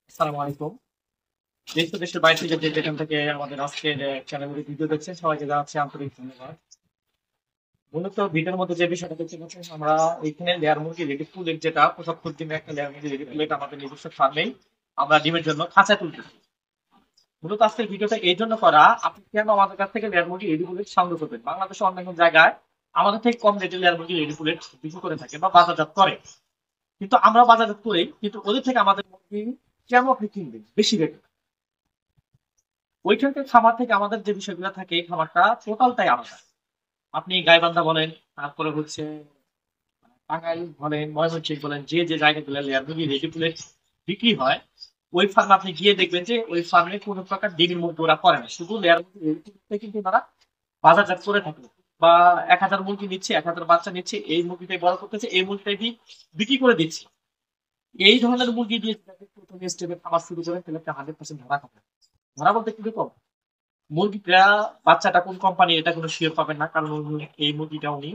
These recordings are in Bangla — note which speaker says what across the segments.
Speaker 1: আসসালামু আলাইকুম। দেশ ও দেশের বাইরে থেকে যে যেখান থেকে আমাদের আজকের চ্যানেলের ভিডিও দেখছেন সবাইকে জানাচ্ছি আন্তরিক ধন্যবাদ। মূলত ভিডিওর মধ্যে যে বিষয়টা দেখতে পাচ্ছেন আমরা এইখানে লেয়ার মুরগি রেডি ফুলের যেটা ৭৫ দিনের একটা লেয়ার মুরগি রেডি ফুলেট আমাদের নিজস্ব ফার্মেই আমরা ডিমের জন্য খাঁচায় তুলতেছি। মূলত আজকের ভিডিওটা এই জন্য করা, আপনি কেন আমাদের কাছ থেকে লেয়ার মুরগি রেডি ফুলেট সংগ্রহ করবেন। বাংলাদেশে অন্যান্য জায়গায় আমাদের থেকে কম রেটে লেয়ার মুরগি রেডি ফুলেট বিক্রি করে থাকে বা বাজারজাত করে, কিন্তু আমরা বাজারজাত করি, কিন্তু ওদের থেকে আমাদের মুরগি কেন আপনি কিনবেন বেশি রেটে। ওইখানকার খামার থেকে আমাদের যে বিষয়গুলো থাকে এই খামারটা টোটালটাই আলাদা। আপনি গাইবান্ধা বলেন, তারপরে হচ্ছে টাঙ্গাইল বলেন, ময়মনসিংহ বলেন, যে যে জায়গাগুলো লেয়ার মুরগি রেডি ফুলেট বিক্রি হয়, ওই ফার্মে আপনি গিয়ে দেখবেন যে ওই ফার্মে কোনো প্রকার ডিমের মুরগি ওরা করে না, শুধু লেয়ার মুরগি রেডি ফুলেট কিন্তু তারা বাজারজাত করে থাকে। বা ১,০০০ মুরগি নিচ্ছে, ১,০০০ বাচ্চা নিচ্ছে, এই মুরগিটাই বড় করতেছে, এই মুরগিটাই বিক্রি করে দিচ্ছে। এই ধরনের মুরগি দিয়ে যদি আপনি প্রথমে স্টেপে খাবার শুরু করেন তাহলে আপনি 100% ধরা খাবেন। ধরা বলতে কিন্তু কম, মুরগিটা বাচ্চাটা কোন কোম্পানি এটা কোনো শিওর পাবেন না, কারণ এই মুরগিটা উনি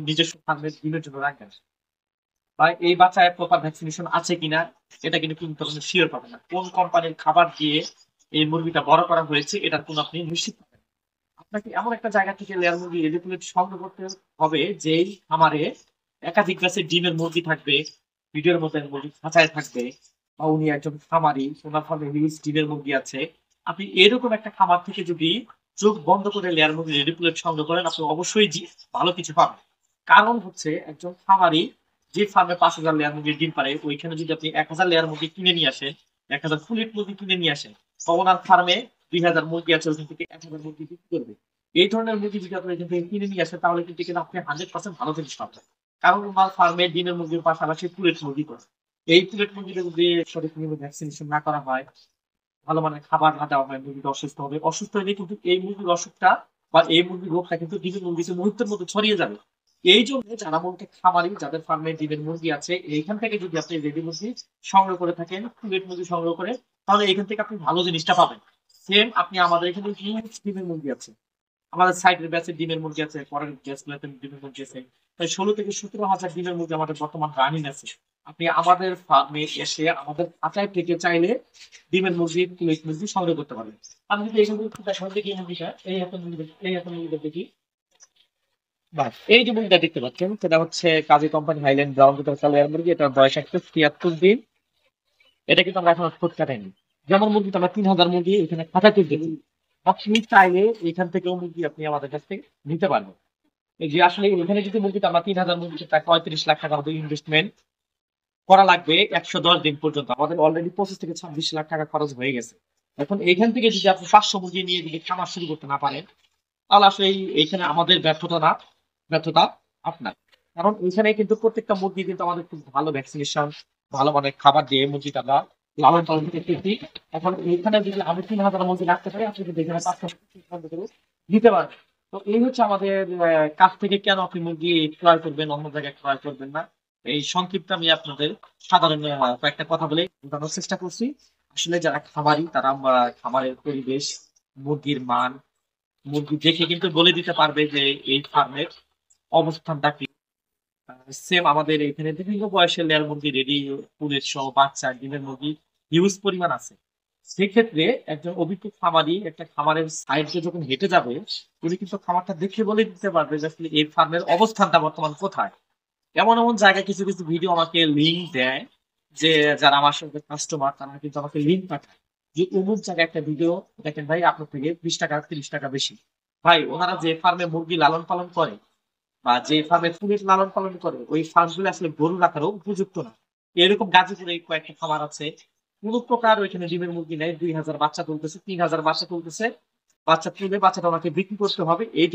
Speaker 1: নিজস্ব ফার্মের ডিমের জন্য রাখবেন। বা এই বাচ্চায় প্রপার ভ্যাকসিনেশন আছে কিনা এটা কিন্তু কিন্তু আপনি শিওর পাবেন না। কোন কোম্পানির খাবার দিয়ে এই মুরগিটা বড় করা হয়েছে এটার কোনো আপনি নিশ্চিত পাবেন না। আপনাকে এমন একটা জায়গা থেকে লেয়ার মুরগি রেডিকুলেট সংগ্রহ করতে হবে যেই খামারে একাধিক গাছের ডিমের মুরগি থাকবে, ভিডিওর মতো মুরগি খাঁচায় থাকবে, বা উনি একজন খামারি, ওনার ফার্মে হিউজ ডিমের মুরগি আছে। আপনি এরকম একটা খামার থেকে যদি চোখ বন্ধ করে লেয়ার মুরগি রেডিকুলেট সংগ্রহ করেন, আপনি অবশ্যই ভালো কিছু পাবেন। কারণ হচ্ছে একজন খামারি যে ফার্মে ৫,০০০ লেয়ার মুরগির ডিম পারে, ওইখানে যদি আপনি ১,০০০ লেয়ার মুরগি কিনে নিয়ে আসেন, ১,০০০ ফুলিট মুরগি কিনে নিয়ে আসেন, তো ওনার ফার্মে ২,০০০ মুরগি আছে, ওইখান থেকে ১,০০০ মুরগি বিক্রি করবে। এই ধরনের মুরগি যদি আপনি এখান থেকে কিনে নিয়ে আসেন তাহলে কিন্তু এখানে আপনি 100% ভালো জিনিস পাবেন। কারণ ওনার ফার্মে ডিমের মুরগির পাশাপাশি পুলেট মুরগি করে। এই পুলেট মুরগিটা যদি সঠিক নিয়মে ভ্যাকসিনেশন না করা হয়, ভালো মানের খাবার না দেওয়া হয়, মুরগিটা অসুস্থ হবে। অসুস্থ হলে কিন্তু এই মুরগির অসুখটা বা এই মুরগির রোগটা কিন্তু ডিমের মুরগিতে মুহূর্তের মধ্যে ছড়িয়ে যাবে। এই জন্য যারা মুরগি খামারি, যাদের ফার্মে ডিমের মুরগি আছে, এইখান থেকে যদি আপনি রেডি মুরগি সংগ্রহ করে থাকেন, পুলেট মুরগি সংগ্রহ করে, তাহলে এখান থেকে আপনি ভালো জিনিসটা পাবেন। সেম আপনি আমাদের এখানে হিউজ ডিমের মুরগি আছে, আমাদের সাইডের ব্যাচে ডিমের মুরগি আছে, পরের ব্যাচ গুলোতে ডিমের মুরগি আছে। তাই ১৬ থেকে ১৭ হাজার ডিমের মুরগি আমাদের বর্তমান রানিং আছে। আপনি আমাদের ফার্মে এসে আমাদের খাঁচায় থেকে চাইলে ডিমের মুরগি, কুইক মুরগি সংগ্রহ করতে পারবেন। আমি যদি এখান থেকে দেখান দেখি এই মুরগিটা, এই এখন মুরগি, এই এখন মুরগিটা দেখি। বাহ, এই যে মুরগিটা দেখতে পাচ্ছেন সেটা হচ্ছে কাজী কোম্পানি হাইল্যান্ড ব্রাউন কোটাল কালার মুরগি। এটার বয়স ৭৩ দিন। এটা কিন্তু আমরা এখন ঠোঁট কাটাইনি। যেমন মুরগিটা আমরা ৩,০০০ মুরগি এখানে খাঁচায় তুলতেছি, আপনি চাইলে এখান থেকেও মুরগি আপনি আমাদের কাছ থেকে নিতে পারবেন। এই যে আসলে এখানে যদি মুরগিটা আমরা ৩,০০০ মুরগি, প্রায় ৩৫ লাখ টাকা মতো ইনভেস্টমেন্ট করা লাগবে ১১০ দিন পর্যন্ত। আমাদের অলরেডি ২৫ থেকে ২৬ লাখ টাকা খরচ হয়ে গেছে। এখন এইখান থেকে যদি আপনি ৫০০ মুরগি নিয়ে যদি খামার শুরু করতে না পারেন, তাহলে আসলে এইখানে আমাদের ব্যর্থতা না, ব্যর্থতা আপনার। কারণ এইখানে কিন্তু প্রত্যেকটা মুরগি কিন্তু আমাদের খুব ভালো ভ্যাকসিনেশন, ভালো মানের খাবার দিয়ে মুরগিটা আমরা লালন পালন করতেছি। এখন এইখানে যদি আমি ৩,০০০ মুরগি রাখতে পারি, আপনি কিন্তু এখানে ৫০০ দিতে পারবেন। তো এই হচ্ছে আমাদের কাছ থেকে কেন আপনি মুরগি ক্রয় করবেন, অন্য জায়গায় ক্রয় করবেন না। এই সংক্ষিপ্ত আমি আপনাদের সাধারণ কয়েকটা কথা বলে বোঝানোর চেষ্টা করছি। আসলে যারা খামারি তারা খামারের পরিবেশ, মুরগির মান, মুরগি দেখে কিন্তু বলে দিতে পারবে যে এই ফার্মের অবস্থানটা কি। সেম আমাদের এখানে বিভিন্ন বয়সের লেয়ার মুরগি রেডি ফুলের সহ বাচ্চা ডিমের মুরগি হিউজ পরিমাণ আছে। সেক্ষেত্রে একজন অভিজ্ঞ খামারি একটা খামারের সাইড দিয়ে যখন হেঁটে যাবে, উনি কিন্তু খামারটা দেখে বলে দিতে পারবে যে আসলে এই ফার্মের অবস্থানটা বর্তমান কোথায়। এমন এমন জায়গায় কিছু কিছু ভিডিও আমাকে লিঙ্ক দেয়, যে যারা আমার সঙ্গে কাস্টমার তারা কিন্তু আমাকে লিঙ্ক পাঠায় যে অমুক জায়গায় একটা ভিডিও দেখেন ভাই, আপনার থেকে ২০ টাকা ৩০ টাকা বেশি। ভাই, ওনারা যে ফার্মে মুরগি লালন পালন করে বা যে ফার্মে কুমির লালন পালন করে, ওই ফার্ম গুলো আসলে গরু রাখারও উপযুক্ত না। এরকম গাজীপুরে কয়েকটা খামার আছে, কোন প্রকার ওইখানে ডিমের মুরগি নেই, ২,০০০ বাচ্চা তুলতেছে, ৩,০০০ বাচ্চা তুলতেছে, বাচ্চা তুলে বাচ্চাটা ওনাকে বিক্রি করতে হবে, এই